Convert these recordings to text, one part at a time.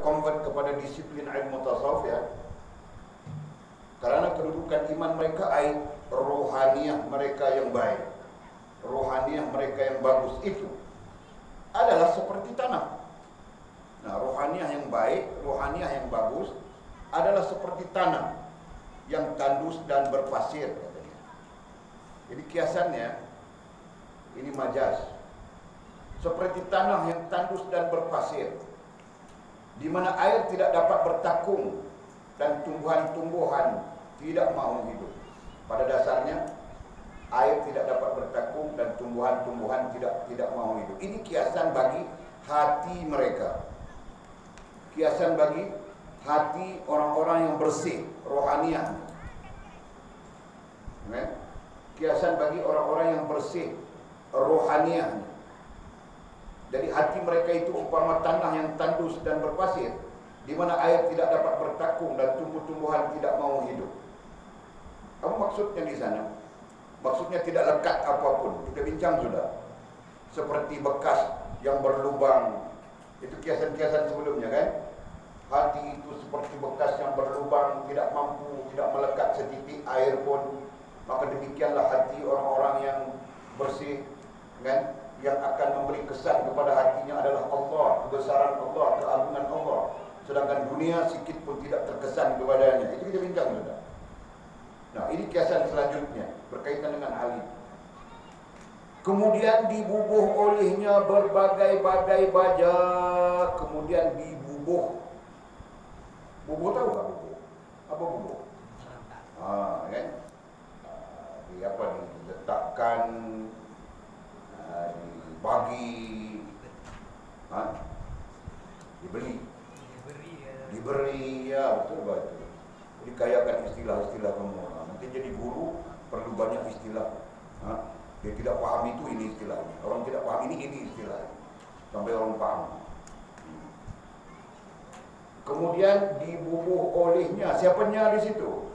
convert kepada disiplin ilmu tasawuf ya. Karena kedudukan iman mereka rohaniah mereka yang baik, rohaniah mereka yang bagus itu adalah seperti tanah. Nah, rohaniah yang baik, rohaniah yang bagus adalah seperti tanah yang tandus dan berpasir katanya. Jadi kiasannya ini majaz. Seperti tanah yang tandus dan berpasir, di mana air tidak dapat bertakung dan tumbuhan-tumbuhan tidak mau hidup. Pada dasarnya air tidak dapat bertakung dan tumbuhan-tumbuhan tidak mau hidup. Ini kiasan bagi hati mereka. Kiasan bagi hati orang-orang yang bersih rohaniah. Kiasan bagi orang-orang yang bersih rohaniahnya. Jadi hati mereka itu umpama tanah yang tandus dan berpasir, di mana air tidak dapat bertakung dan tumbuh-tumbuhan tidak mau hidup. Apa maksudnya di sana? Maksudnya tidak lekat apapun. Kita bincang sudah. Seperti bekas yang berlubang. Itu kiasan-kiasan sebelumnya kan? Hati itu seperti bekas yang berlubang, tidak mampu, tidak melekat setitik air pun. Maka demikianlah hati orang-orang yang bersih, kan? Yang akan memberi kesan kepada hatinya adalah Allah, kebesaran Allah, keagungan Allah. Sedangkan dunia sikit pun tidak terkesan kepadanya. Itu kita bincang sudah. Nah, ini kiasan selanjutnya berkaitan dengan hal ini. Kemudian dibubuh olehnya berbagai-bagai baja. Kemudian dibubuh. Bubuh tahu tak bubuh? Apa bubuh? Kan? Diletakkan, dibagi, diberi, ya betul. Jadi kayakan istilah-istilah kamu. Nanti jadi guru perlu banyak istilah. Dia tidak paham itu, ini istilahnya. Orang tidak paham ini istilahnya. Sampai orang paham. Kemudian dibubuh olehnya. Siapanya di situ?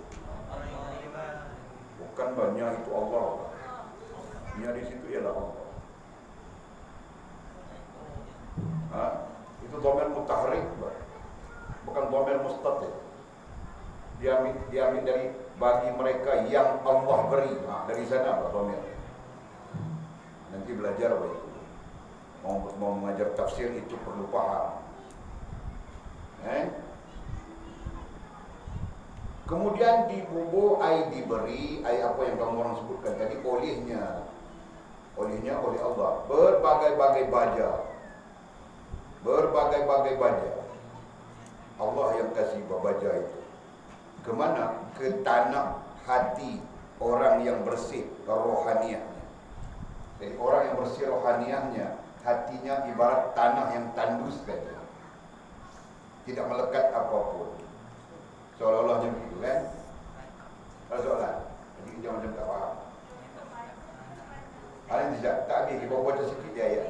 Bukan banyak, itu Allah. Nya di situ ialah Allah. Itu dhamir mutahrik, bukan dhamir mustatir. Diambil dari bagi mereka yang Allah beri. Dari sana dhamir. Nanti belajar apa itu. Mau mengajar tafsir itu perlu paham. Kemudian dibubuh, diberi, apa yang kamu orang sebutkan tadi, olehnya oleh Allah, berbagai-bagai baja. Berbagai-bagai baja. Allah yang kasih baja itu. Kemana? Ke tanah hati orang yang bersih rohaniahnya. Jadi orang yang bersih rohaniahnya, hatinya ibarat tanah yang tandus saja, tidak melekat apapun. Seolah-olah begitu kan? Soalan. Jadi jangan macam tak faham. Ada tidak? Tak habis, kita baca sikit dia ayat.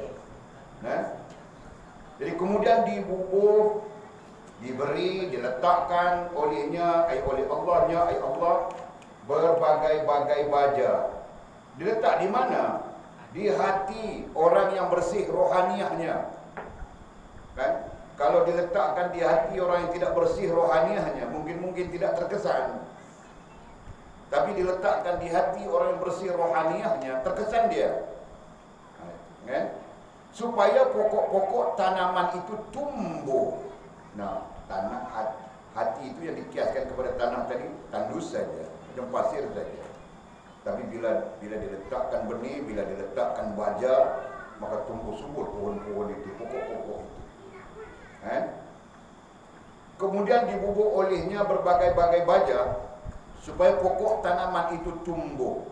Jadi kemudian dibubuh, diberi, diletakkan olehnya, oleh Allahnya, Allah, berbagai-bagai baja. Diletak di mana? Di hati orang yang bersih rohaniahnya. Kan? Kalau diletakkan di hati orang yang tidak bersih rohaniahnya, mungkin tidak terkesan. Tapi diletakkan di hati orang yang bersih rohaniahnya, terkesan dia. Kan? Supaya pokok-pokok tanaman itu tumbuh. Nah, tanah hati itu yang dikiaskan kepada tanah tadi, tandus saja, macam pasir saja. Tapi bila diletakkan benih, bila diletakkan baja, maka tumbuh subur pohon-pohon itu, pokok-pokok itu. Kemudian dibubuh olehnya berbagai-bagai baja supaya pokok tanaman itu tumbuh.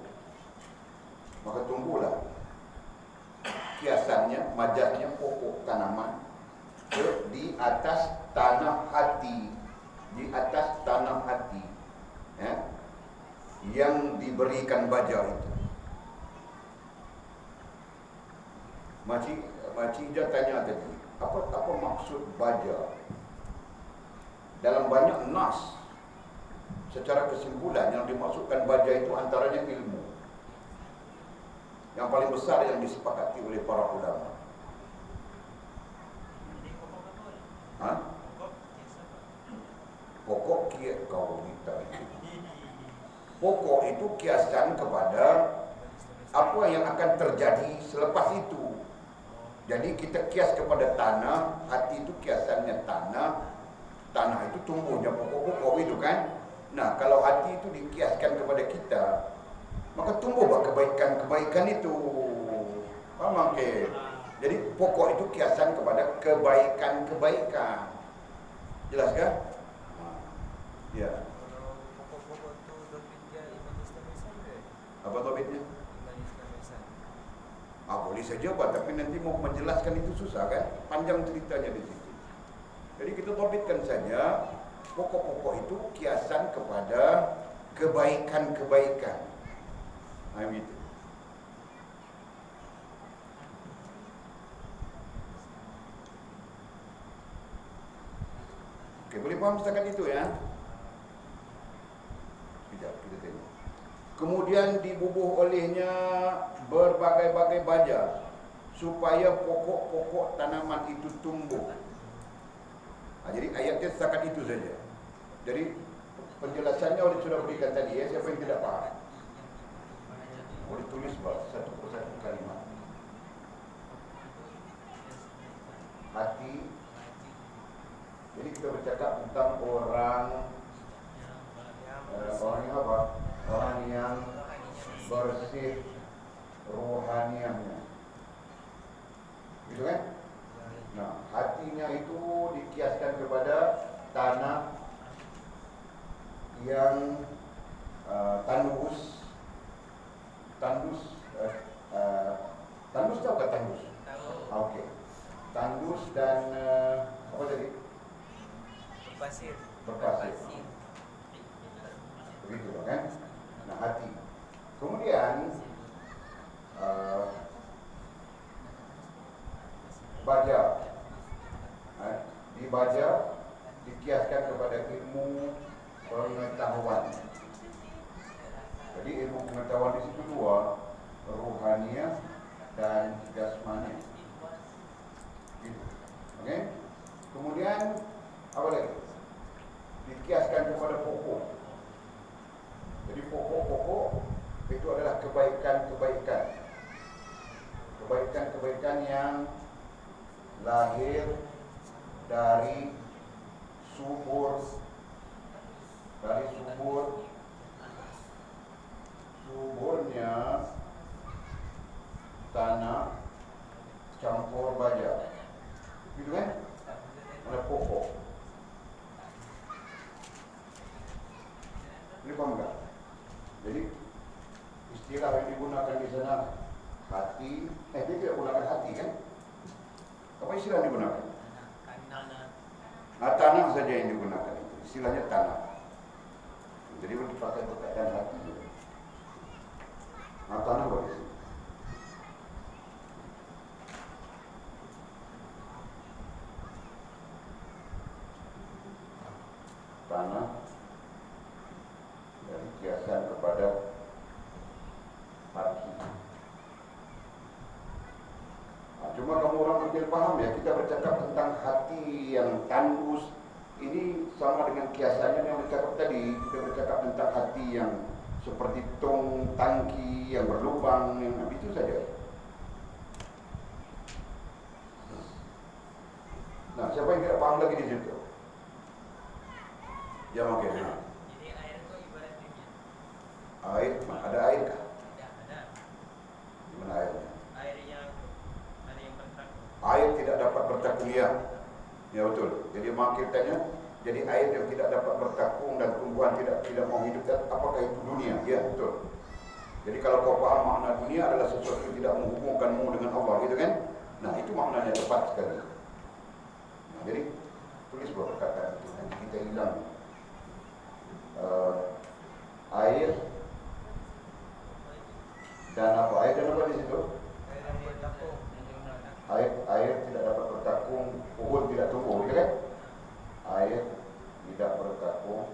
Maka tumbuhlah. Kiasannya, majasnya pokok tanaman di atas tanah hati, di atas tanah hati, yang diberikan baja itu. Makcik dia tanya tadi, apa maksud baja? Dalam banyak nas, secara kesimpulan yang dimaksudkan baja itu antaranya ilmu. Yang paling besar yang disepakati oleh para ulama. sikit kau kita itu. Pokok itu kiasan kepada apa yang akan terjadi selepas itu. Jadi kita kias kepada tanah, hati itu kiasannya tanah. Tanah itu tumbuhnya pokok-pokok itu kan. Nah, kalau hati itu dikiaskan kepada kita, maka tumbuhlah kebaikan-kebaikan itu. Paham ke? Jadi pokok itu kiasan kepada kebaikan-kebaikan. Jelas kan? Ya. Pokok-pokok itu dobitnya iman Islam saja. Apa dobitnya? Iman Islam saja. Boleh saja Pak, tapi nanti mau menjelaskan itu susah kan? Panjang ceritanya di situ. Jadi kita dobitkan saja pokok-pokok itu kiasan kepada kebaikan-kebaikan. Nah, gitu. Oke, boleh paham setakat itu ya? Sekejap, kita tengok. Kemudian dibubuh olehnya berbagai-bagai baja supaya pokok-pokok tanaman itu tumbuh. Jadi ayatnya setakat itu saja. Jadi penjelasannya sudah berikan tadi ya. Siapa yang tidak paham? Boleh tulis satu persatu kalimat. Hati. Jadi kita bercakap tentang orang yang apa? Orang yang bersih rohaniahnya. Gitu kan? Nah, hatinya itu dikiaskan kepada tanah yang tandus tahu kan tandus? Oke. Tandus dan apa tadi? Berpasir. Begitu kan? Nah, hati. Kemudian baja. Di baja dikiaskan kepada ilmu pengetahuan. Jadi ilmu pengetahuan di situ dua, rohaniah dan jasmani. Gitu. Oke? Kemudian apa lagi? Dikiaskan kepada pokok. Jadi pokok-pokok itu adalah kebaikan-kebaikan. Kebaikan-kebaikan yang lahir dari suburnya tanah campur baja. Gitu kan? Ada pokok. Ini paham tak? Jadi istilah yang digunakan di sana hati, dia tidak gunakan hati kan? Apa istilah yang digunakan? Tanah saja yang digunakan itu. Istilahnya tanah. Jadi dipakai perkataan hati juga. Tanah boleh sih. Tanah dari kiasan kepada hati. Cuma kamu orang mungkin paham ya, kita bercakap tentang hati yang tandus. Ini sama dengan kiasannya yang bercakap tadi. Kita bercakap tentang hati yang seperti tong tangki yang berlubang, yang itu saja. Nah, siapa yang tidak paham lagi di situ? Ya mungkin. Jadi air itu ibarat dunia. Air, ada air kah? Tidak ada. Di mana airnya? Air yang ada yang bertakung. Air tidak dapat bertakung, ya. Ya betul. Jadi maknanya, jadi air yang tidak dapat bertakung dan tumbuhan tidak mau hidup, apakah itu dunia? Ya betul. Jadi kalau kau paham makna dunia adalah sesuatu yang tidak menghubungkanmu dengan Allah, gitu kan? Nah, itu maknanya tepat sekali. Nah, jadi tulis beberapa perkataan itu, nanti kita hilang. Air dan apa? Air dan apa di situ? Air yang bertakung. Air tidak dapat bertakung, pohon tidak tumbuh, gitu kan? Air tidak bertakung,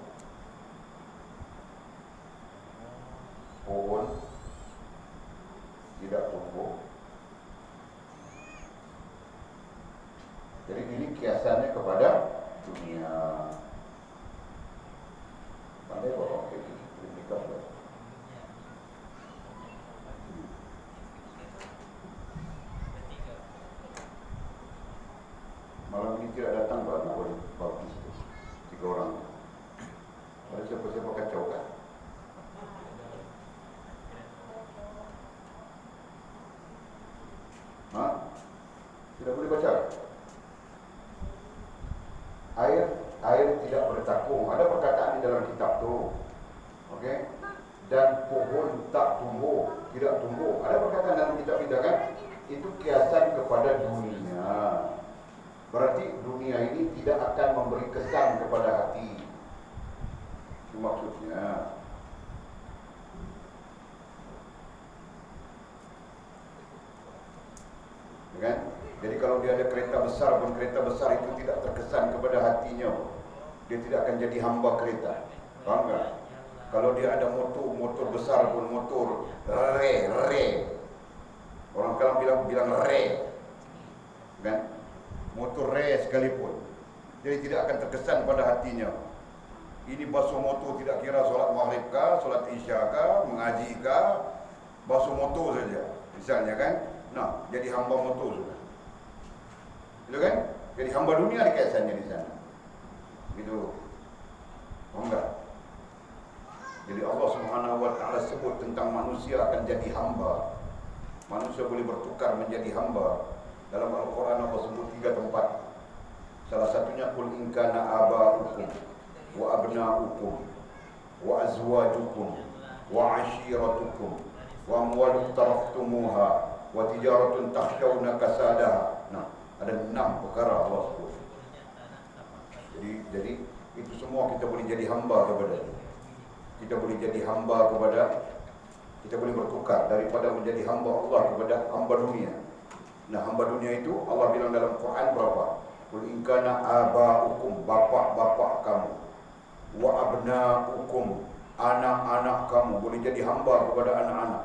pohon tidak tumbuh. Jadi ini kiasannya kepada dunia. air tidak bertakung. Ada perkataan di dalam kitab tu. Okey. Dan pohon tak tumbuh, tidak tumbuh. Ada perkataan dalam kitab kita kan? Itu kiasan kepada dunia. Berarti dunia ini tidak akan memberi kesan kepada hati. Itu maksudnya. Kan? Jadi kalau dia ada kereta besar pun, kereta besar itu tidak terkesan kepada hatinya. Dia tidak akan jadi hamba kereta. Faham tak? Kalau dia ada motor besar pun, motor re. Orang Kelang bilang re. Kan? Motor re sekalipun. Jadi tidak akan terkesan pada hatinya. Ini basuh motor tidak kira solat maghrib kah, solat isya kah, mengaji kah, basuh motor saja. Misalnya kan? Nah, jadi hamba motor sudah. Gitu kan? Jadi hamba dunia dikaitannya di sana. Gitu. Enggak. Jadi Allah Subhanahu wa taala sebut tentang manusia akan jadi hamba. Manusia boleh bertukar menjadi hamba. Dalam Al-Quran Allah sebut 3 tempat. Salah satunya qul in kana aba'ukum wa abna'ukum wa azwajukum wa 'ashiratukum wa amwalun taraftumuha wa tijaratun takhshawna kasadaha. Nah, ada 6 perkara Allah sebut. Jadi itu semua kita boleh jadi hamba kepada dia. Kita boleh jadi hamba kepada, kita boleh bertukar daripada menjadi hamba Allah kepada hamba dunia. Nah, hamba dunia itu Allah bilang dalam Quran berapa? Qul in kana aba'ukum, bapak-bapak kamu, wa abna'ukum, anak-anak kamu boleh jadi hamba kepada anak-anak,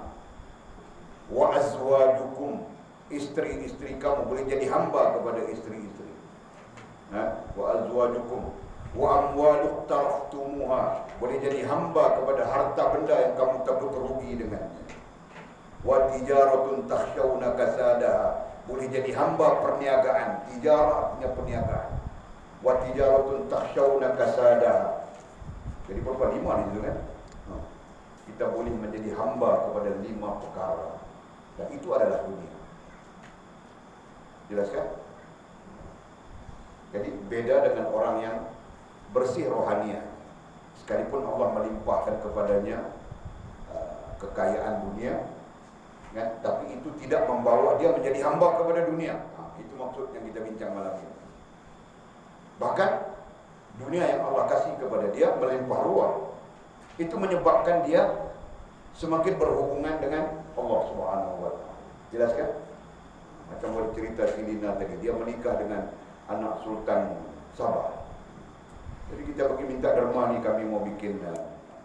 wa azwajukum, istri-istri kamu boleh jadi hamba kepada istri-istri. Wa azwajukum wa amwalu taraftumuha, boleh jadi hamba kepada harta benda yang kamu takut rugi dengannya. Wa tijaratun takhshawna kasadaha, boleh jadi hamba perniagaan. Tijarah artinya perniagaan. Wa tijaratun takhshawna kasadaha. Jadi berapa 5 di situ kan? Kita boleh menjadi hamba kepada 5 perkara. Dan itu adalah dunia. Jelas kan? Jadi beda dengan orang yang bersih rohaniah. Sekalipun Allah melimpahkan kepadanya kekayaan dunia, kan? Tapi itu tidak membawa dia menjadi hamba kepada dunia. Itu maksud yang kita bincang malam ini. Bahkan dunia yang Allah kasih kepada dia melimpah ruah, itu menyebabkan dia semakin berhubungan dengan Allah Subhanahu wa taala. Jelas kan? Macam cerita Silina tadi, dia menikah dengan anak Sultan Sabah. Jadi kita pergi minta derma ni, kami mau bikin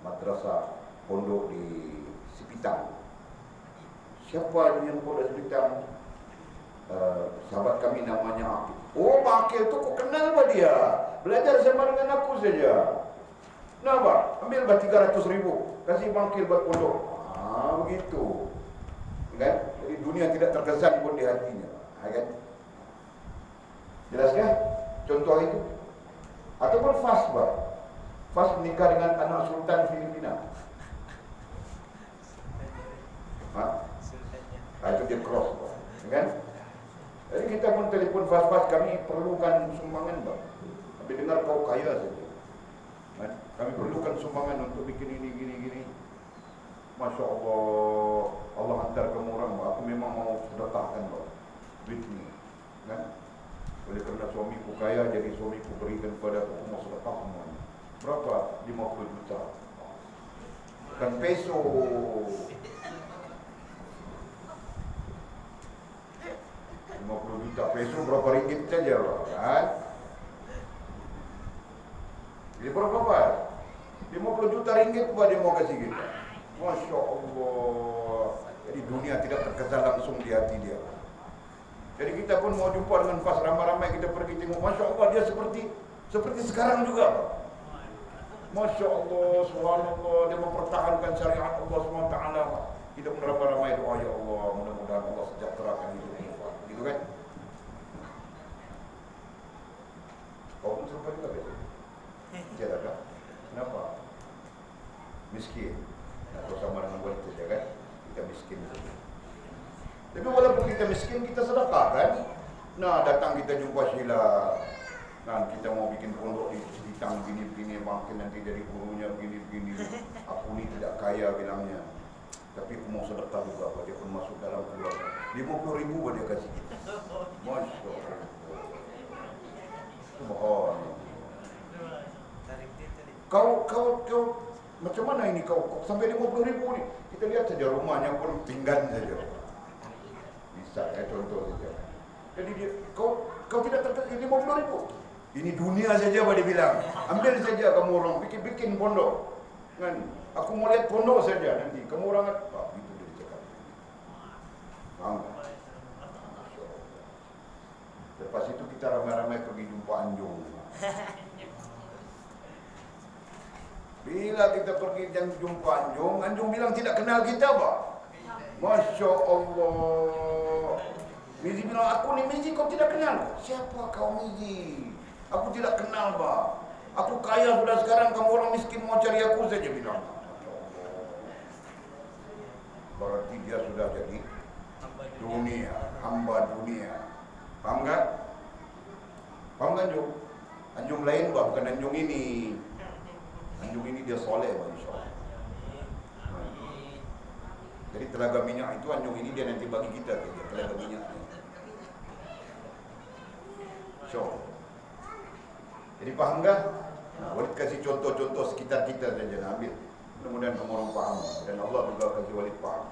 madrasah pondok di Sipitang. Siapa yang pondok di Sipitang? Sahabat kami namanya Akil. Oh, Pak Akil tu kok kenal apa dia? Belajar sama dengan aku saja. Kenapa? Ambil 300,000, kasih Pak Akil buat pondok. Begitu. Kan? Jadi dunia tidak terkesan pun di hatinya. Kan? Jelas kan? Contoh itu. Ataupun Fas, Pak. Fas menikah dengan anak Sultan Filipina. Itu dia cross, Pak. Kan? Jadi kita pun telefon Fas, kami perlukan sumbangan, Pak. Tapi dengar kau kaya saja. Kami perlukan sumbangan untuk bikin ini, gini. Masya Allah, Allah hantar kamu orang, Pak. Aku memang mau sedekahkan, Pak. Duit ni. Kan? Oleh kerana suamiku kaya, jadi suamiku berikan kepada aku mau sedekah semuanya. Berapa? 50 juta. Bukan peso. 50 juta peso berapa ringgit saja, kan? Jadi berapa, Pak? 50 juta ringgit Pak dia mau kasih kita. Masya Allah. Jadi dunia tidak terkesan langsung di hati dia. Jadi kita pun mau jumpa dengan Fas, ramai-ramai kita pergi tengok. Masya Allah, dia seperti sekarang juga, Pak. Masya Allah, subhanallah, dia mempertahankan syariat Allah SWT. Kita pun ramai-ramai doa, ya Allah, mudah-mudahan Allah sejahterakan hidupnya, Pak. Gitu kan? Kau pun serupa juga besok. Tidak kan? Kenapa? Miskin. Atau sama dengan wanita saja kan? Kita miskin saja. Tapi walaupun kita miskin, kita sedekah kan? Nah, datang kita jumpa Sheila. Kan kita mau bikin pondok di Sitang begini-begini, makin nanti jadi gurunya begini-begini. Aku ni tidak kaya bilangnya. Tapi aku mau sedekah juga, dia pun masuk dalam keluarga. 50,000 dia kasih. Masya Allah. Subhanallah. Kau macam mana ini kau sampai 50,000 ni? Kita lihat saja rumahnya pun tinggal saja. Bisa ya, contoh saja. Jadi dia, kau tidak terkena 50,000. Ini dunia saja dia bilang. Ambil saja kamu orang bikin pondok. Kan? Aku mau lihat pondok saja nanti. Kamu orang itu dia cakap. Faham? Lepas itu kita ramai-ramai pergi jumpa Anjung. Bila kita pergi dan jumpa Anjung bilang tidak kenal kita, Pak. Masya Allah. Mizi bilang, aku ni Mizi kau tidak kenal. Siapa kau Mizi? Aku tidak kenal, Pak. Aku kaya sudah sekarang, kamu orang miskin mau cari aku saja bilang. Berarti dia sudah jadi dunia, hamba dunia. Paham kan? Paham kan Anjung? Anjung lain, Pak, bukan Anjung ini. Anjung ini dia soleh, Pak, insyaAllah. Jadi telaga minyak itu Anjung ini dia nanti bagi kita saja, telaga minyak. So, jadi faham kan? Nah, Walid kasih contoh-contoh sekitar kita saja nak ambil. Mudah-mudahan kamu orang faham dan Allah juga kasih Walid faham.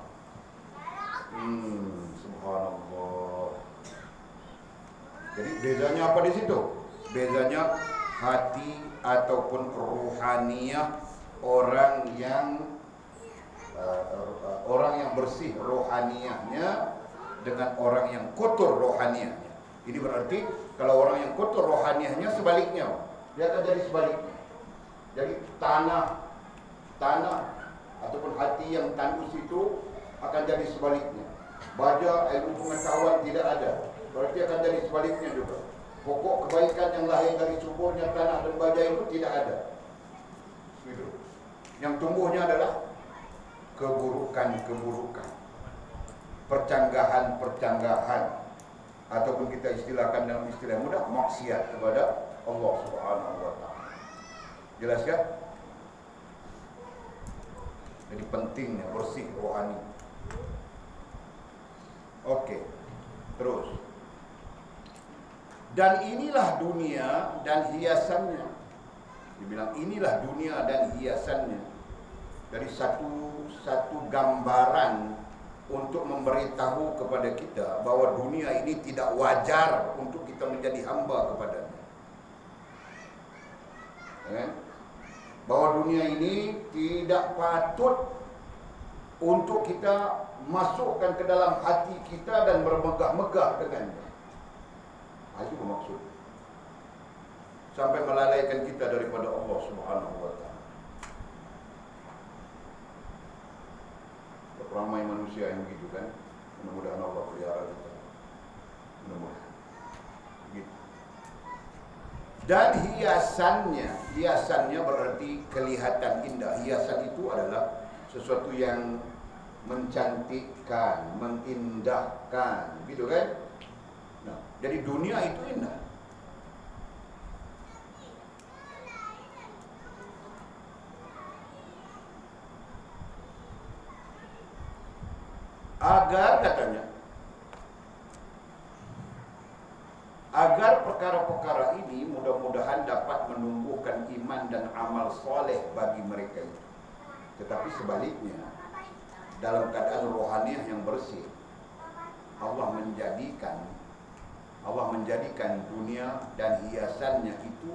Subhanallah. Jadi bezanya apa di situ? Bezanya hati ataupun ruhaniyah orang yang bersih rohaniyahnya dengan orang yang kotor rohaniyahnya. Ini berarti kalau orang yang kotor rohaniyahnya sebaliknya, dia akan jadi sebaliknya. Jadi tanah ataupun hati yang tandus itu akan jadi sebaliknya. Baja ilmu pengetahuan tidak ada, berarti akan jadi sebaliknya juga. Pokok kebaikan yang lahir dari suburnya tanah dan baja itu tidak ada. Yang tumbuhnya adalah keburukan, percanggahan, ataupun kita istilahkan dalam istilah mudah maksiat kepada Allah Subhanahu wa taala. Jelas kan? Jadi pentingnya bersih rohani. Oke. Terus. Dan inilah dunia dan hiasannya. Dibilang inilah dunia dan hiasannya. Dari satu gambaran untuk memberitahu kepada kita bahwa dunia ini tidak wajar untuk kita menjadi hamba kepadanya. Bahwa dunia ini tidak patut untuk kita masukkan ke dalam hati kita dan bermegah-megah dengannya. Itu bermaksud sampai melalaikan kita daripada Allah Subhanahu wa taala. Ramai manusia yang begitu kan. Mudah-mudahan Allah pelihara kita. Mudah-mudahan. Begitu. Dan hiasannya berarti kelihatan indah. Hiasan itu adalah sesuatu yang mencantikkan, mengindahkan, gitu kan? Nah, jadi dunia itu indah. Agar perkara-perkara ini mudah-mudahan dapat menumbuhkan iman dan amal soleh bagi mereka itu. Tetapi sebaliknya, dalam keadaan rohaniah yang bersih, Allah menjadikan dunia dan hiasannya itu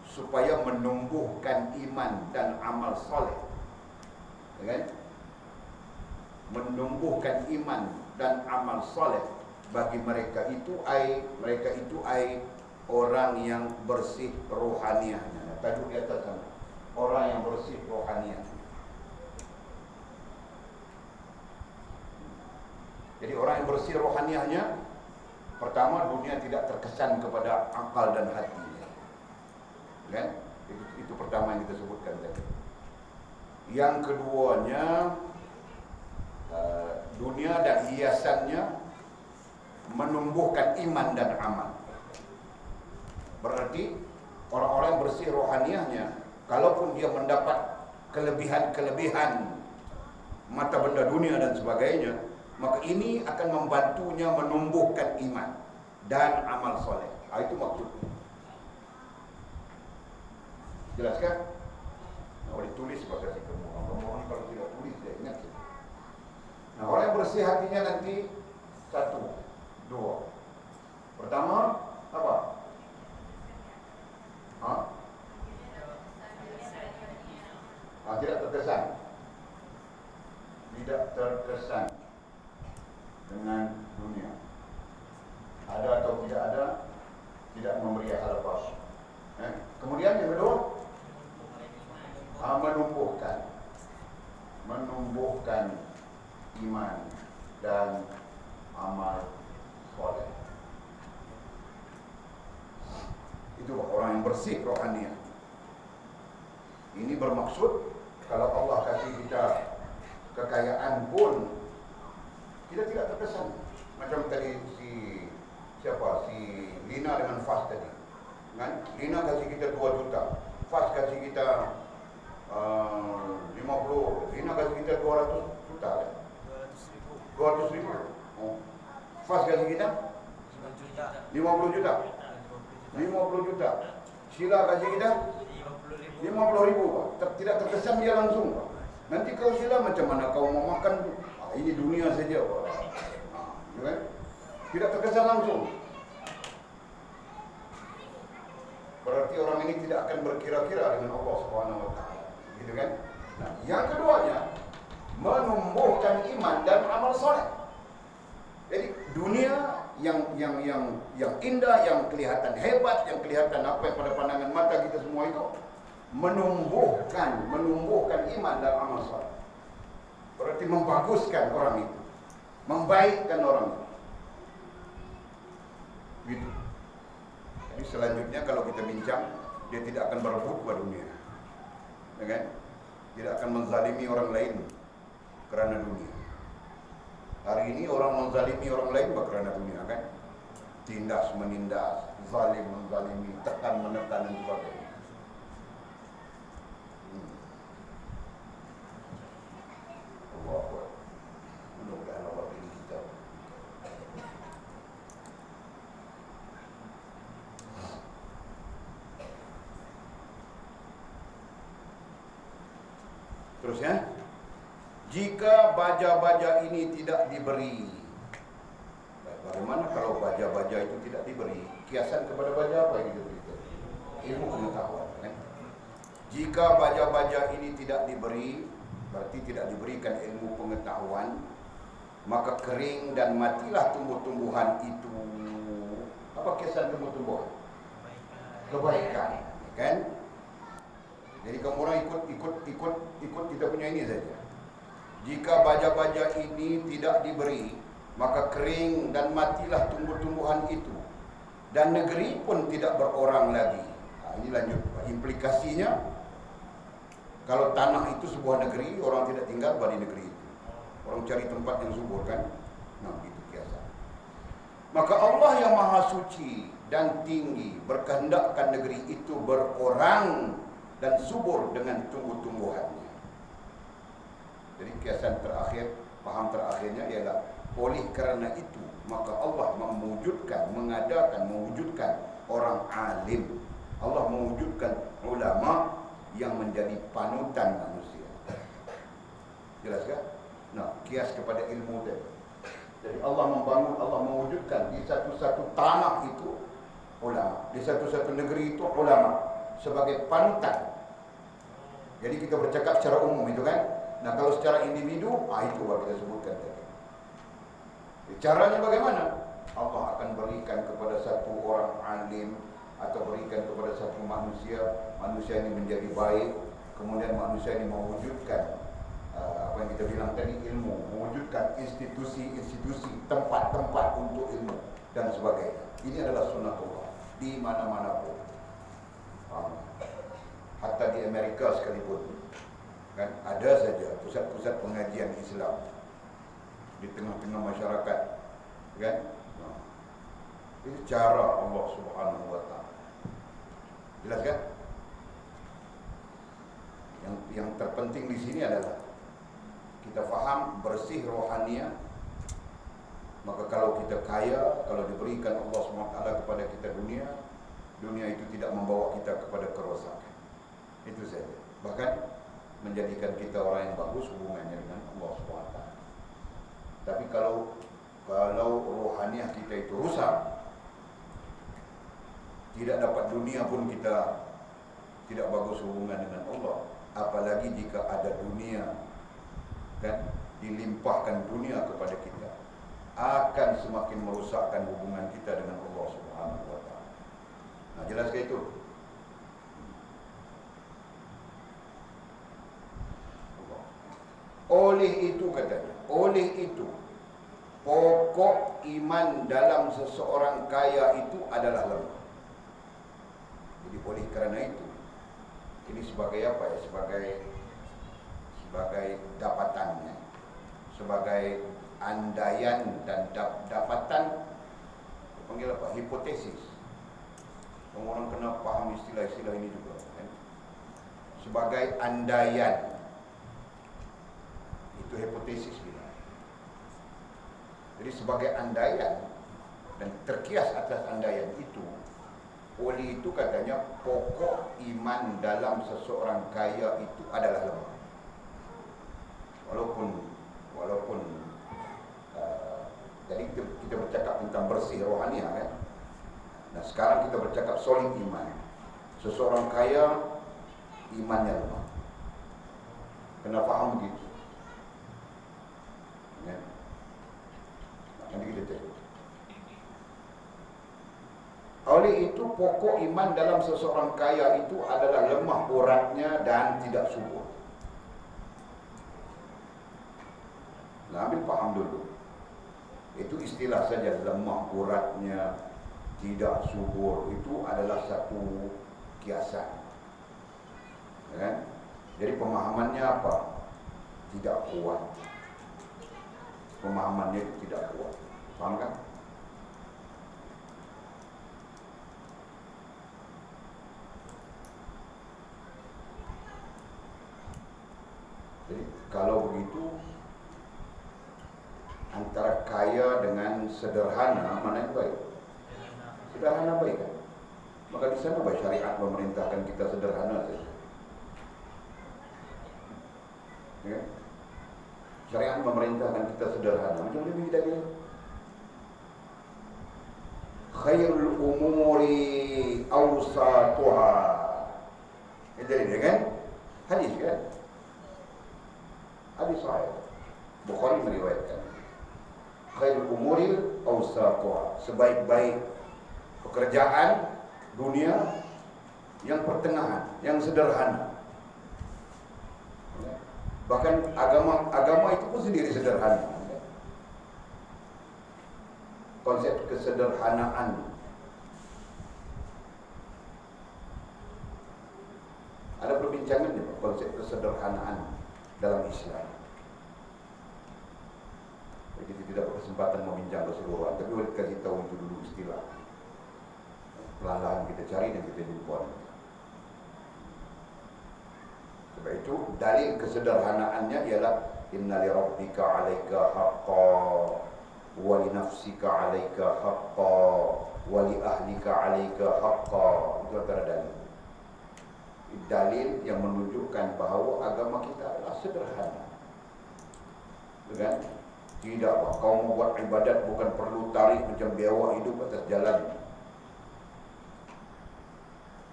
supaya menumbuhkan iman dan amal soleh, kan? Menumbuhkan iman dan amal soleh bagi mereka itu orang yang bersih rohaniahnya. Tajuk di atas sana, orang yang bersih rohaniahnya. Jadi orang yang bersih rohaniahnya, pertama dunia tidak terkesan kepada akal dan hatinya, kan? Itu pertama yang kita sebutkan tadi. Yang keduanya, dunia dan hiasannya menumbuhkan iman dan amal. Berarti orang-orang yang bersih rohaniahnya, kalaupun dia mendapat kelebihan-kelebihan mata benda dunia dan sebagainya, maka ini akan membantunya menumbuhkan iman dan amal soleh. Itu maksudnya. Jelas kan? Nah, boleh tulis pada si kamu kalau tidak tulis dia ingat. Nah, orang yang bersih hatinya nanti 1, 2. Pertama, apa? Tidak terkesan. Tidak terkesan dengan dunia. Ada atau tidak ada, tidak memberi hal apa. Kemudian yang kedua, menumbuhkan iman dan amal soleh. Itu orang yang bersih rohaniah. Ini bermaksud kalau Allah kasih kita kekayaan pun kita tidak terkesan. Macam tadi si Lina dengan Fas tadi. Kan? Lina kasih kita 2 juta, Fas kasih kita 50, Lina kasih kita 200 juta kan? 200 ribu. Fas kasih kita 50 juta. 50 juta. Sila kasih kita 50 ribu, Pak. Tidak terkesan dia langsung, Pak. Nanti kau sila macam mana kau mau makan? Ini dunia saja, Pak. Kan? Tidak terkesan langsung. Berarti orang ini tidak akan berkira-kira dengan Allah Subhanahu wa taala. Gitu kan? Nah, yang keduanya menumbuhkan iman dan amal soleh. Jadi dunia yang indah, yang kelihatan hebat, yang kelihatan apa yang pada pandangan mata kita semua itu menumbuhkan iman dan amal soleh. Berarti membaguskan orang itu, membaikkan orang itu. Gitu. Jadi selanjutnya kalau kita bincang, dia tidak akan berebut pada dunia, ya kan? Tidak akan menzalimi orang lain kerana dunia. Hari ini orang menzalimi orang lain kerana dunia, kan? Tindas menindas, zalim menzalimi, tekan menekan dan sebagainya. Mudah-mudahan Allah pilih kita. Terusnya, jika baja-baja ini tidak diberi, bagaimana kalau baja-baja itu tidak diberi? Kiasan kepada baja apa yang diberi? Ilmu pengetahuan, kan? Jika baja-baja ini tidak diberi, berarti tidak diberikan ilmu pengetahuan, maka kering dan matilah tumbuh-tumbuhan itu. Apa kiasan tumbuh-tumbuhan? Kebaikan, kan? Jadi kamu orang ikut kita punya ini saja. Jika baja-baja ini tidak diberi, maka kering dan matilah tumbuh-tumbuhan itu, dan negeri pun tidak berorang lagi. Nah, ini lanjut. Implikasinya, kalau tanah itu sebuah negeri, orang tidak tinggal pada negeri itu. Orang cari tempat yang subur, kan? Nah, itu kiasan. Maka Allah yang Maha Suci dan tinggi berkehendakkan negeri itu berorang dan subur dengan tumbuh-tumbuhannya. Jadi kiasan terakhir, paham terakhirnya ialah oleh kerana itu maka Allah mewujudkan orang alim. Allah mewujudkan ulama yang menjadi panutan manusia. Jelas kan? Nah, kias kepada ilmu tadi. Jadi Allah mewujudkan di satu-satu tanah itu ulama, di satu-satu negeri itu ulama sebagai panutan. Jadi kita bercakap secara umum itu kan. Nah, kalau secara individu, itu baru kita sebutkan tadi. Caranya bagaimana? Allah akan berikan kepada satu orang alim atau berikan kepada satu manusia ini menjadi baik, kemudian manusia ini mewujudkan apa yang kita bilang tadi, ilmu, mewujudkan institusi-institusi, tempat-tempat untuk ilmu dan sebagainya. Ini adalah sunnatullah di mana-mana pun. Hatta di Amerika sekalipun, kan ada saja pusat-pusat pengajian Islam di tengah-tengah masyarakat, kan? Ini cara Allah Subhanahu wa taala. Jelas kan? Yang terpenting di sini adalah kita faham bersih rohaniah. Maka kalau kita kaya, kalau diberikan Allah SWT kepada kita dunia itu tidak membawa kita kepada kerosakan. Itu saja. Bahkan menjadikan kita orang yang bagus hubungannya dengan Allah SWT. Tapi kalau rohaniah kita itu rusak, tidak dapat dunia pun kita tidak bagus hubungan dengan Allah. Apalagi jika ada dunia, kan, dilimpahkan dunia kepada kita, akan semakin merusakkan hubungan kita dengan Allah Subhanahu wa taala. Nah, jelas ke itu? Oleh itu katanya, oleh itu pokok iman dalam seseorang kaya itu adalah lemah. Jadi oleh kerana itu, ini sebagai apa ya? Sebagai dapatannya, sebagai andaian dan dapatan, panggil apa? Hipotesis. Orang kena paham istilah-istilah ini juga, kan? Sebagai andaian, itu hipotesis kita. Jadi sebagai andaian dan terkias atas andaian itu, oleh itu katanya pokok iman dalam seseorang kaya itu adalah lemah. Walaupun jadi kita bercakap tentang bersih rohaniah, kan? Nah, sekarang kita bercakap solid iman. Seseorang kaya imannya lemah. Kena faham begitu. Ya. Nanti kita cek. Oleh itu pokok iman dalam seseorang kaya itu adalah lemah uratnya dan tidak subur. Nah, ambil paham dulu. Itu istilah saja, lemah uratnya, tidak subur, itu adalah satu kiasan, kan? Jadi pemahamannya apa? Tidak kuat. Pemahamannya itu tidak kuat. Paham kan? Jadi kalau begitu, antara kaya dengan sederhana, mana yang baik? Sederhana baik, kan? Maka di sana baik syariat memerintahkan kita sederhana saja. Ya? Syariat memerintahkan kita sederhana. Macam lebih tadi. Khairul umuri awsatuha. Jadi kan? Hadis kan? Hadis sahih. Bukhari meriwayatkan. Khairul umuri awsatuha. Sebaik-baik pekerjaan dunia yang pertengahan, yang sederhana. Bahkan agama itu pun sendiri sederhana. Konsep kesederhanaan. Ada perbincangan konsep kesederhanaan dalam Islam. Kita tidak berkesempatan membincang keseluruhan, tapi boleh kasih tahu itu dulu istilah. Pelan-pelan kita cari dan kita jumpa. Sebab itu dalil kesederhanaannya ialah inna li rabbika 'alaika haqqan wa li nafsika 'alaika haqqan wa li ahlika 'alaika haqqan. Itu antara dalil. Dalil yang menunjukkan bahawa agama kita adalah sederhana. Kan? Tidak, kau mau buat ibadat bukan perlu tarik macam biawak hidup atas jalan.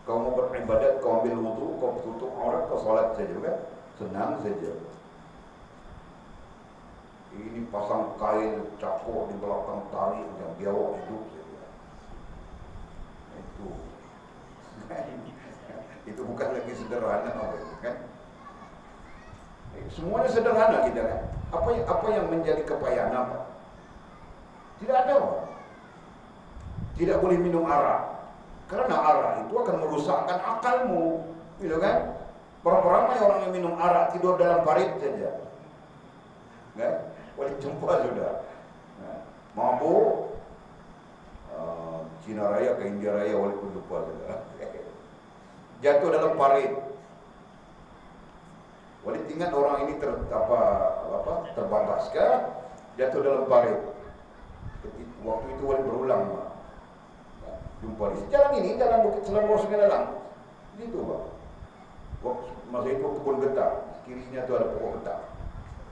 Kau mau beribadat, kau ambil wudu, kau tutup aurat, kau salat saja, kan? Senang saja. Ini pasang kain cakok di belakang tarik yang biawak hidup saja. Itu bukan lagi sederhana, kan? Semuanya sederhana kita, kan? Apa yang menjadi kepayahan apa? Tidak ada. Tidak boleh minum arak. Karena arak itu akan merusakkan akalmu, gitu kan? Berapa ramai orang yang minum arak tidur dalam parit saja, kan? Boleh jumpa sudah. Nah, mabuk, Cina Raya ke India Raya boleh pun lupa sudah. jatuh dalam parit. Walid ingat orang ini terbabaskan, jatuh dalam parit. Waktu itu Walid berulang, jumpa di jalan ini, jalan Bukit Selangor Sungai Lalang. Gitu, Pak. Masa itu kebun getah, kirinya tu ada pokok getah.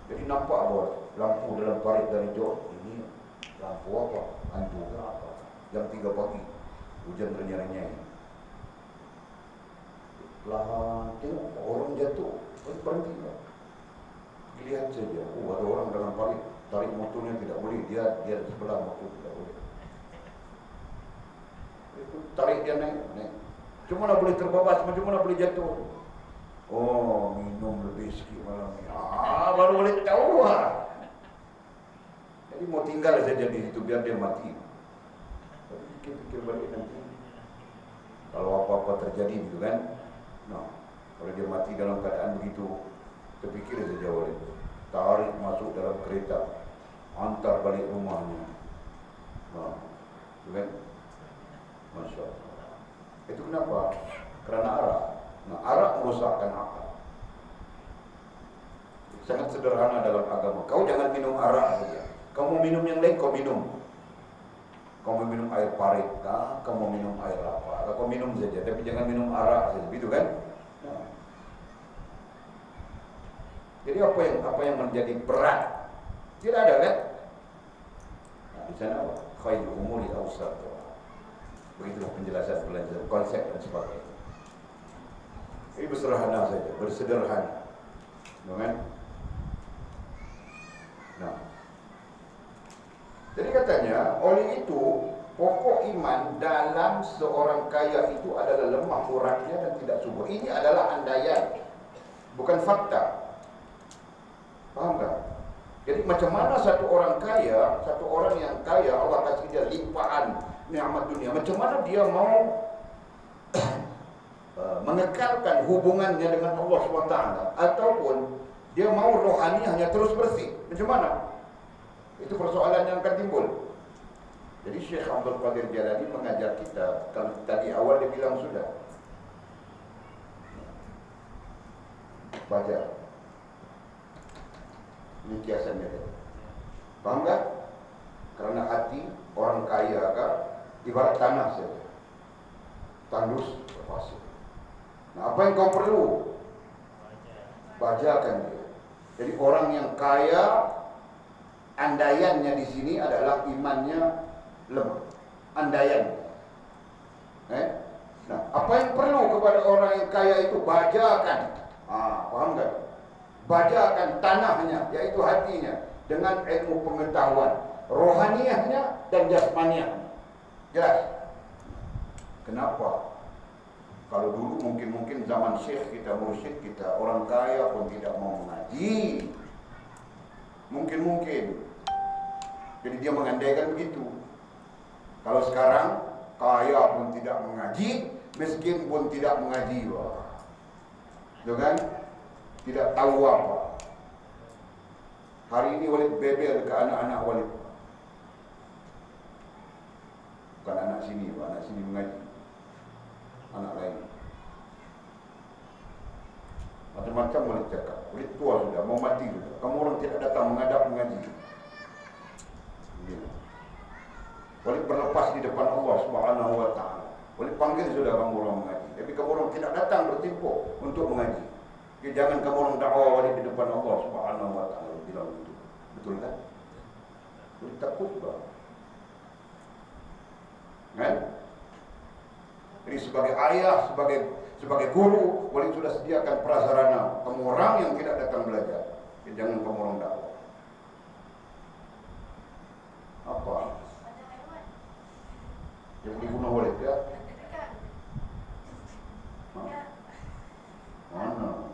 Jadi nampak bos, lampu dalam parit dari jauh. Ini lampu apa? Hantu ke apa? Jam 3 pagi, hujan renyai-renyai. Lahan tengok orang jatuh, berhenti. Lihat saja, ada orang dalam parit, tarik motornya tidak boleh, dia di sebelah motor tidak boleh. Itu tarik dia naik. Macam mana boleh terbabas, macam mana boleh jatuh? Oh, minum lebih sikit malam ni. Baru boleh tahu lah. Jadi mau tinggal saja di situ biar dia mati. Tapi fikir-fikir balik nanti, kalau apa-apa terjadi gitu kan, kalau dia mati dalam keadaan begitu, terfikir saja oleh tarik masuk dalam kereta, hantar balik rumahnya. Gitu kan? Masya Allah. Itu kenapa? Kerana arak. Arak merosakkan akal. Sangat sederhana dalam agama. Kau jangan minum arak saja. Kau mau minum yang lain, kau minum. Kau mau minum air parit, kau mau minum air apa? Kau minum saja, tapi jangan minum arak saja. Begitu kan? Jadi apa yang menjadi berat? Tidak ada kan? Di sana apa? Khairul umuri awsat. Begitulah penjelasan konsep dan sebagainya. Ini bersederhana saja, bersederhana. Kan? Jadi katanya, oleh itu pokok iman dalam seorang kaya itu adalah lemah uratnya dan tidak subur. Ini adalah andaian, bukan fakta. Paham tak? Jadi macam mana satu orang yang kaya, Allah kasih dia limpahan nikmat dunia, macam mana dia mau mengekalkan hubungannya dengan Allah SWT, ataupun dia mau rohaniahnya terus bersih? Macam mana? Itu persoalan yang akan timbul. Jadi Syekh Abdul Qadir Jalani mengajar kita, kalau tadi awal dia bilang sudah, baca. Ini kiasannya dia. Paham tak? Kerana hati orang kaya kan ibarat tanah saja, tandus berpasir. Apa yang kau perlu? Bajakan dia. Jadi orang yang kaya, andaiannya di sini adalah imannya lemah. Andaian. Apa yang perlu kepada orang yang kaya itu? Bajakan. Paham tak? Bajakan tanahnya, yaitu hatinya, dengan ilmu pengetahuan, rohaniahnya dan jasmaniahnya. Jelas? Kenapa? Kalau dulu mungkin zaman syekh kita, mursyid kita, orang kaya pun tidak mau mengaji. Mungkin. Jadi dia mengandaikan begitu. Kalau sekarang kaya pun tidak mengaji, miskin pun tidak mengaji. Itu kan? Tidak tahu apa. Hari ini Walid bebel ke anak-anak Walid. Bukan anak sini, anak sini mengaji. Anak lain. Macam-macam Walid cakap. Walid tua sudah, mau mati sudah. Kamu orang tidak datang menghadap mengaji. Walid berlepas di depan Allah Subhanahu wa ta'ala. Walid panggil sudah kamu orang mengaji, tapi kamu orang tidak datang bertimpu untuk mengaji. Jadi jangan kamu orang dakwah Walid di depan Allah Subhanahu wa ta'ala. Bilang begitu. Betul kan? Walid takut bah. Kan? Jadi sebagai ayah, sebagai guru, Walid sudah sediakan prasarana. Kamu orang yang tidak datang belajar, jadi jangan kamu orang dakwah. Apa? Yang dibunuh Walid ya? Mana?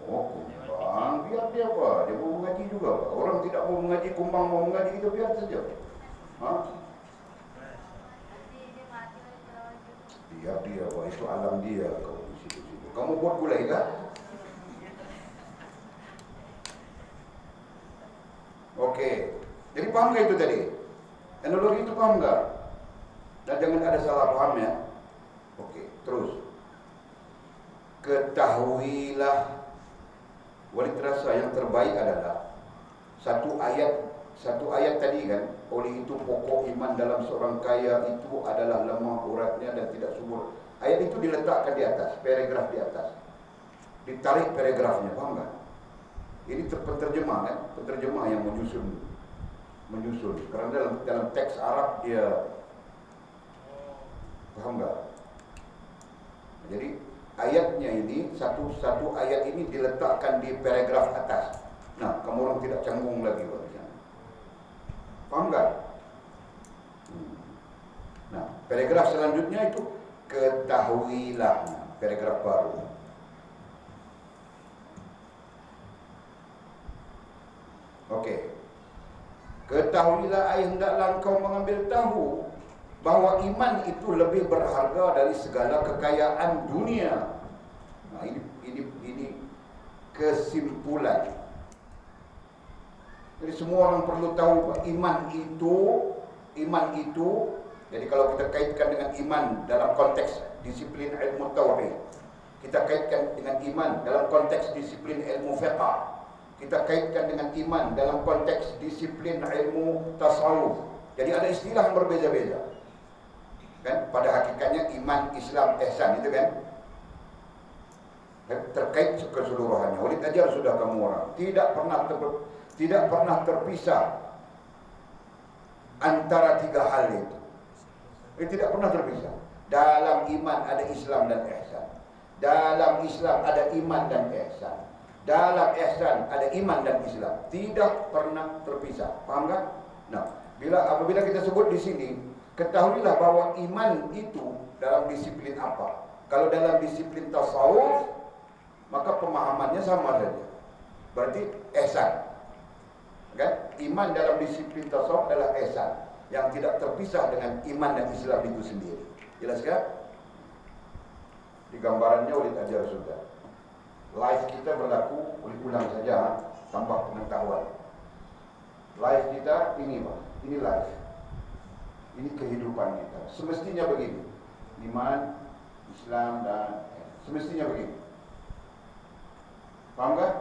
Kumbang, biar dia apa? Dia mau mengaji juga. Orang tidak mau mengaji, kumbang mau mengaji, itu biar saja. Biar dia, itu alam dia. Kau di situ-situ. Kamu buat gulai kan? Okey. Jadi paham nggak itu tadi? Analogi itu paham nggak? Dan jangan ada salah paham ya. Oke, terus. Ketahuilah, wali terasa yang terbaik adalah satu ayat tadi kan. Oleh itu pokok iman dalam seorang kaya itu adalah lemah uratnya dan tidak subur. Ayat itu diletakkan di atas, paragraf di atas. Ditarik paragrafnya, paham nggak? Ini penterjemah kan, penterjemah yang menyusun. Karena dalam teks Arab dia, paham nggak? Jadi ayatnya ini satu ayat ini diletakkan di paragraf atas. Nah, kamu orang tidak canggung lagi barusan. Paham nggak? Nah, paragraf selanjutnya itu ketahuilah, paragraf baru. Oke. Ketahuilah hendaklah engkau mengambil tahu bahwa iman itu lebih berharga dari segala kekayaan dunia. Nah, ini kesimpulan. Jadi semua orang perlu tahu bahwa iman itu. Jadi kalau kita kaitkan dengan iman dalam konteks disiplin ilmu tauhid, kita kaitkan dengan iman dalam konteks disiplin ilmu fiqh, kita kaitkan dengan iman dalam konteks disiplin ilmu tasawuf. Jadi ada istilah yang berbeza-beza. Kan pada hakikatnya iman, Islam, ihsan itu kan terkait keseluruhannya. Walid ajar sudah kamu orang tidak pernah terpisah antara tiga hal itu. Tidak pernah terpisah. Dalam iman ada Islam dan ihsan. Dalam Islam ada iman dan ihsan. Dalam ihsan ada iman dan Islam. Tidak pernah terpisah. Paham kan? Nah, apabila kita sebut di sini, ketahuilah bahwa iman itu dalam disiplin apa? Kalau dalam disiplin tasawuf, maka pemahamannya sama saja. Berarti ihsan. Kan? Iman dalam disiplin tasawuf adalah ihsan yang tidak terpisah dengan iman dan Islam itu sendiri. Jelas kan? Di gambarannya oleh ajar sudah. Live kita berlaku, ulang saja, tambah pengetahuan. Live kita ini Pak, ini live. Ini kehidupan kita. Semestinya begini. Iman, Islam dan semestinya begini. Paham kan?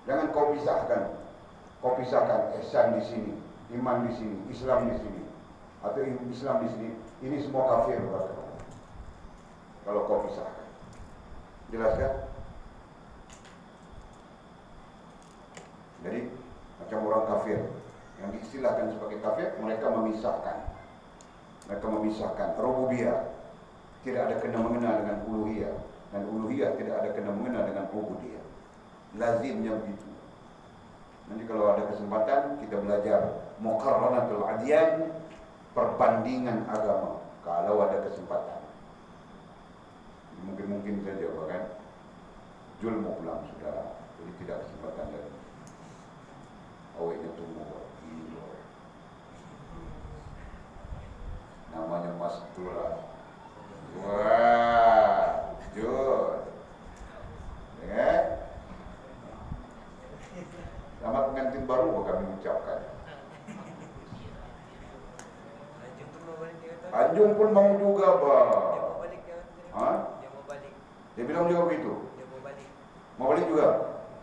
Jangan kau pisahkan ihsan di sini, iman di sini, Islam di sini, atau Islam di sini. Ini semua kafir kalau kau pisahkan. Jelas kan? Jadi macam orang kafir yang diistilahkan sebagai kafir, mereka memisahkan rububiyah, tidak ada kena mengena dengan uluhiyah, dan uluhiyah tidak ada kena mengena dengan ubudiyah. Lazimnya begitu. Nanti kalau ada kesempatan kita belajar muqarranatul adyan, perbandingan agama, kalau ada kesempatan. Mungkin saja bahkan Jul mau pulang sudah, jadi tidak kesempatan lagi. Awalnya tunggu gila. Namanya Mas Tura. Wah, Jul. Ya. Selamat pengantin baru kami ucapkan. Anjung pun mau juga, Pak. Hah? Dia bilang juga begitu. Dia mau balik. Mau balik juga?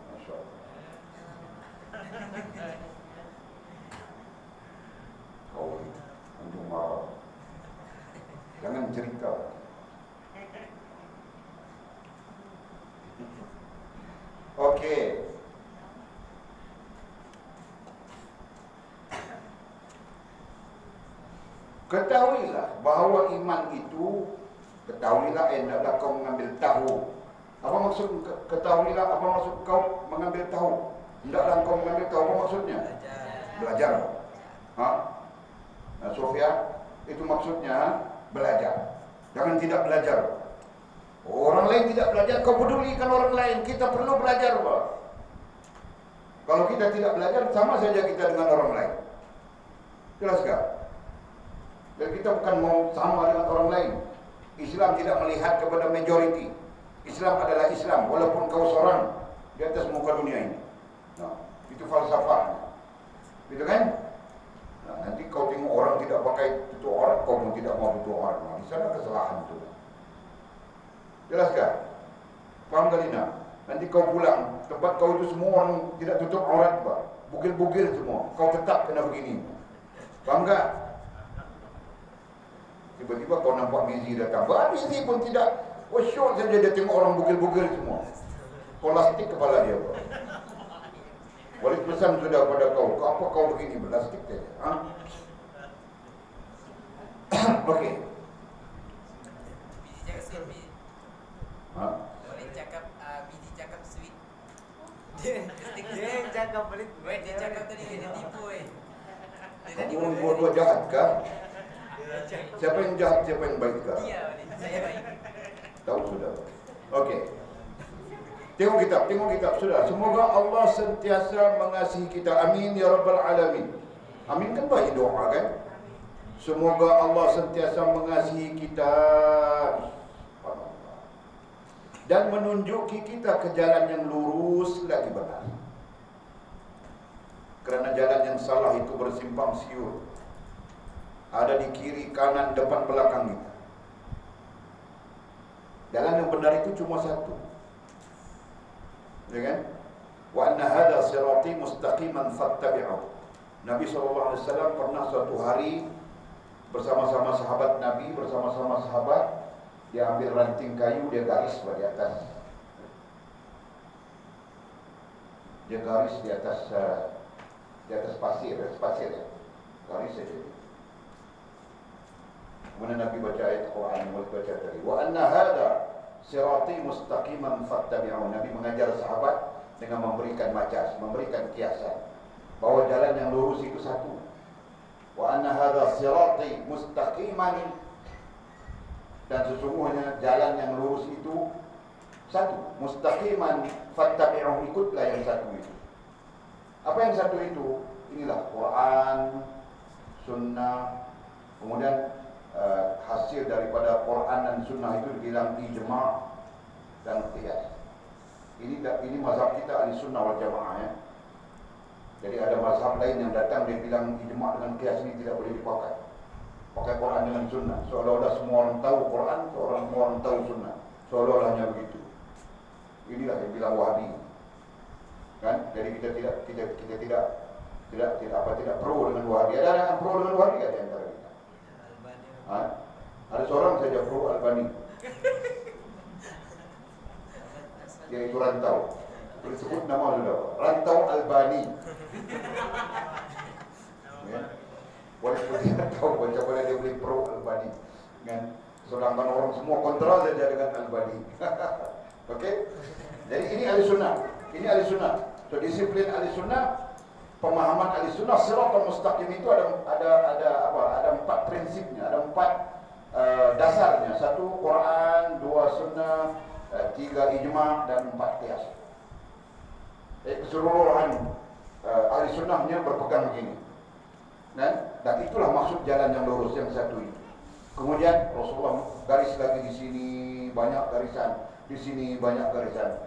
Masya Allah. Kau Anjung marah. Jangan cerita. Oke. Ketahuilah bahawa iman itu, ketahuilah hendaklah kau mengambil tahu. Apa maksud ketahuilah? Apa maksud kau mengambil tahu? Hendaklah kau mengambil tahu, apa maksudnya? Belajar. Ha? Nah, Sofia, itu maksudnya belajar. Jangan tidak belajar. Orang lain tidak belajar, kau pedulikan orang lain. Kita perlu belajar, Pak. Kalau kita tidak belajar, sama saja kita dengan orang lain. Jelas tak? Dan kita bukan mau sama dengan orang lain. Islam tidak melihat kepada majority. Islam adalah Islam, walaupun kau seorang di atas muka dunia ini. Nah, itu falsafahnya. Gitu kan? Nah, nanti kau tengok orang tidak pakai tutup aurat, kau pun tidak mau tutup aurat. Nah, di sana kesalahan itu. Jelas kan? Faham kali nak? Nanti kau pulang, tempat kau itu semua orang tidak tutup aurat, Pak. Bugil-bugil semua. Kau tetap kena begini. Faham tak? Tiba-tiba kau nampak busy datang. Busy pun tidak. Oh, syok saja dia tengok orang bugil-bugil semua. Plastik kepala dia, Pak. Balik pesan sudah pada kau. Apa kau begini? Plastik saja. Ha? Okey. Ha? Boleh cakap biji cakap sweet. Dia cakap balik. Dia cakap tadi dia tipu Kamu dua-dua jahat kah? Siapa yang jahat, siapa yang baik kah? Dia saya baik. Tahu sudah. Okey. Tengok kitab sudah. Semoga Allah sentiasa mengasihi kita. Amin ya rabbal alamin. Amin kan baik doa kan? Semoga Allah sentiasa mengasihi kita dan menunjuki kita ke jalan yang lurus lagi benar. Kerana jalan yang salah itu bersimpang siur. Ada di kiri, kanan, depan, belakang kita. Jalan yang benar itu cuma satu. Ya kan? Wa anna hadha sirati mustaqiman fattabi'uhu. Nabi SAW pernah suatu hari bersama-sama sahabat Nabi, bersama-sama sahabat, dia ambil ranting kayu, dia garis di atas. Dia garis di atas pasir ya. Garis saja. Kemudian Nabi baca ayat Quran yang baca tadi. Wa anna hadha sirati mustaqiman fattabi'uhu. Nabi mengajar sahabat dengan memberikan majas, memberikan kiasan bahwa jalan yang lurus itu satu. Wa anna hadha sirati mustaqiman, dan sesungguhnya jalan yang lurus itu satu. Mustaqiman fattabi'uhu, ikutlah yang satu itu. Apa yang satu itu? Inilah Quran, Sunnah. Kemudian hasil daripada Quran dan Sunnah itu dibilang ijma' dan qiyas. Ini mazhab kita ahli Sunnah wal Jamaah ya. Jadi ada mazhab lain yang datang dia bilang ijma' dengan qiyas ini tidak boleh dipakai. Pakai Quran dengan Sunnah. Seolah-olah semua orang tahu Quran, semua orang tahu Sunnah. Seolah-olahnya begitu. Inilah yang bilang Wahabi. Kan? Jadi kita tidak pro dengan Wahabi. Ada yang pro dengan Wahabi kan di antara kita? Ha? Ada seorang saja pro Albani. Dia itu rantau. Disebut nama sudah. Rantau Albani. Ya. Walaupun dia tahu macam mana dia boleh pro Albani. Kan? Sedangkan orang semua kontra saja dengan Albani. Okey? Jadi ini ahli sunnah. Ini ahli sunnah. So disiplin ahli sunnah, pemahaman ahli sunnah, siratal mustaqim itu ada empat prinsipnya, ada empat dasarnya. Satu Quran, dua sunnah, tiga ijma' dan empat qiyas. Keseluruhan ahli sunnahnya berpegang begini. Dan itulah maksud jalan yang lurus yang satu itu. Kemudian Rasulullah garis lagi di sini banyak garisan, di sini banyak garisan.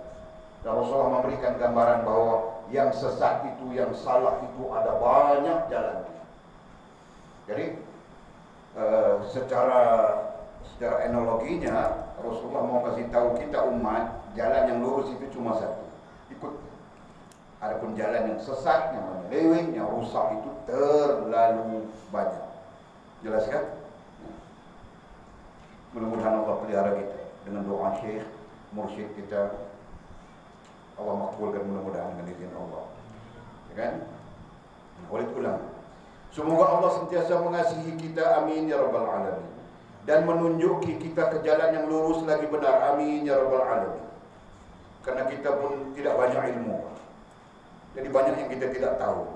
Dan Rasulullah memberikan gambaran bahwa yang sesat itu, yang salah itu ada banyak jalan. Jadi secara analoginya Rasulullah mau kasih tahu kita umat, jalan yang lurus itu cuma satu. Ikut. Adapun jalan yang sesat, yang menyeleweng, yang rusak itu terlalu banyak. Jelas kan? Mudah-mudahan Allah pelihara kita dengan doa syekh, mursyid kita. Allah makbulkan mudah-mudahan dengan izin Allah. Ya kan? Boleh ulang. Semoga Allah sentiasa mengasihi kita, amin ya rabbal alamin. Dan menunjuki kita ke jalan yang lurus lagi benar, amin ya rabbal alamin. Karena kita pun tidak banyak ilmu. Jadi banyak yang kita tidak tahu.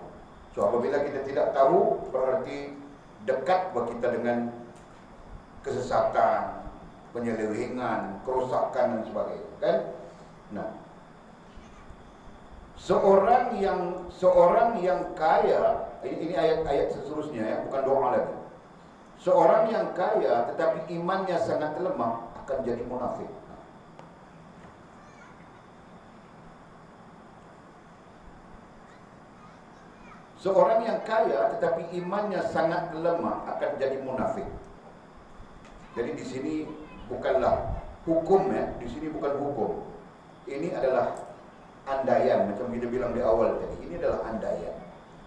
So apabila kita tidak tahu, berarti dekat buat kita dengan kesesatan, penyelewengan, kerosakan dan sebagainya. Kan? Nah, seorang yang kaya, ini ayat-ayat seterusnya ya, bukan doa lagi. Seorang yang kaya tetapi imannya sangat lemah akan jadi munafik. Seorang yang kaya tetapi imannya sangat lemah akan jadi munafik. Jadi di sini bukanlah hukum ya, di sini bukan hukum. Ini adalah andaian, macam kita bilang di awal tadi. Ini adalah andaian.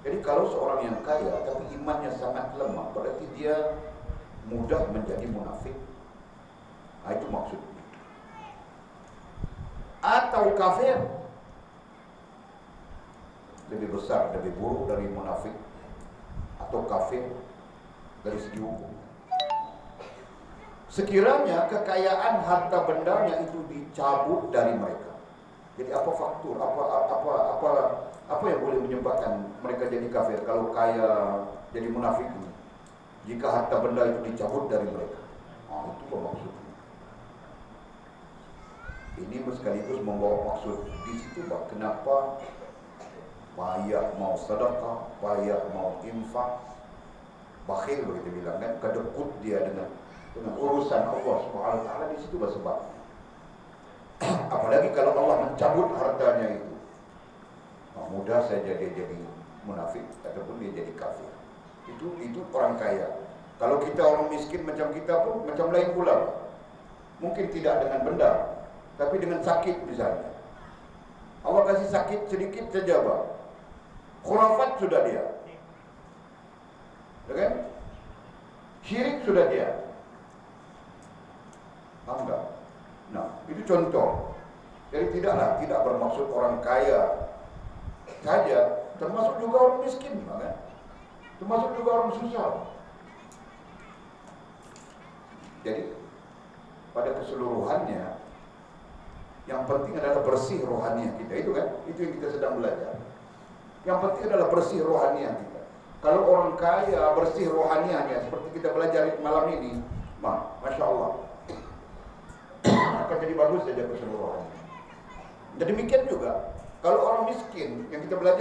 Jadi kalau seorang yang kaya tapi imannya sangat lemah, berarti dia mudah menjadi munafik. Nah, itu maksudnya. Atau kafir, lebih besar, lebih buruk dari munafik, atau kafir dari segi hukum. Sekiranya kekayaan harta bendanya itu dicabut dari mereka. Jadi apa faktor, apa yang boleh menyebabkan mereka jadi kafir kalau kaya jadi munafik ini? Jika harta benda itu dicabut dari mereka. Oh, itu maksudnya. Ini sekaligus membawa maksud di situ, bah, kenapa payah mau sedekah, payah mau infak, bakhil begitu bilang kan, kedekut dia dengan urusan Allah Subhanahu wa taala, di situ sebab. Apalagi kalau Allah mencabut hartanya itu, mudah saja dia jadi munafik ataupun dia jadi kafir. Itu orang kaya. Kalau kita orang miskin macam kita pun macam lain pula. Mungkin tidak dengan benda, tapi dengan sakit misalnya. Allah kasih sakit sedikit saja, Pak. Khurafat sudah dia. Ya kan? Syirik sudah dia. Paham tak? Nah, itu contoh. Jadi tidak bermaksud orang kaya saja, termasuk juga orang miskin, kan? Termasuk juga orang susah. Jadi pada keseluruhannya yang penting adalah bersih rohaniah kita, itu kan? Itu yang kita sedang belajar. Yang penting adalah bersih rohaniah kita. Kalau orang kaya bersih rohaniahnya seperti kita belajar malam ini, Masya Allah, akan jadi bagus saja keseluruhannya. Dan demikian juga kalau orang miskin yang kita belajar